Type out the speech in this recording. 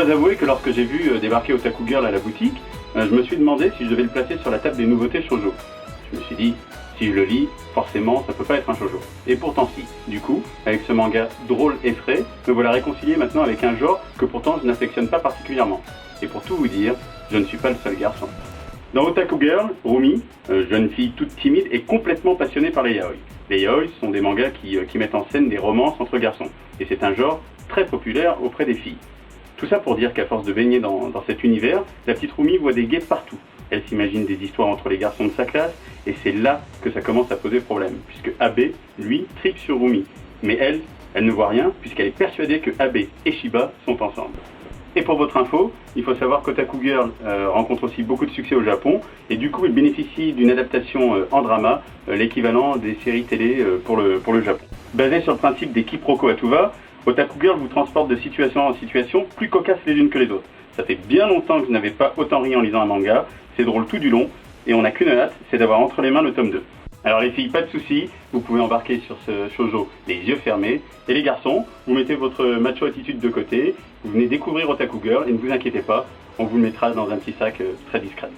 dois avouer que lorsque j'ai vu débarquer Otaku Girl à la boutique, je me suis demandé si je devais le placer sur la table des nouveautés shoujo. Je me suis dit, si je le lis, forcément ça peut pas être un shoujo. Et pourtant si. Du coup, avec ce manga drôle et frais, me voilà réconcilié maintenant avec un genre que pourtant je n'affectionne pas particulièrement. Et pour tout vous dire, je ne suis pas le seul garçon. Dans Otaku Girl, Rumi, jeune fille toute timide, est complètement passionnée par les yaoi. Les yaoi sont des mangas qui mettent en scène des romances entre garçons. Et c'est un genre très populaire auprès des filles. Tout ça pour dire qu'à force de baigner dans cet univers, la petite Rumi voit des gays partout. Elle s'imagine des histoires entre les garçons de sa classe, et c'est là que ça commence à poser problème, puisque Abe, lui, tripe sur Rumi. Mais elle ne voit rien, puisqu'elle est persuadée que Abe et Shiba sont ensemble. Et pour votre info, il faut savoir qu'Otaku Girl rencontre aussi beaucoup de succès au Japon, et du coup il bénéficie d'une adaptation en drama, l'équivalent des séries télé pour le Japon. Basé sur le principe des quiproquos à tout va, Otaku Girl vous transporte de situation en situation, plus cocasses les unes que les autres. Ça fait bien longtemps que je n'avais pas autant ri en lisant un manga, c'est drôle tout du long, et on n'a qu'une hâte, c'est d'avoir entre les mains le tome 2. Alors les filles, pas de soucis, vous pouvez embarquer sur ce shoujo les yeux fermés, et les garçons, vous mettez votre macho attitude de côté, vous venez découvrir Otaku Girl, et ne vous inquiétez pas, on vous le mettra dans un petit sac très discret.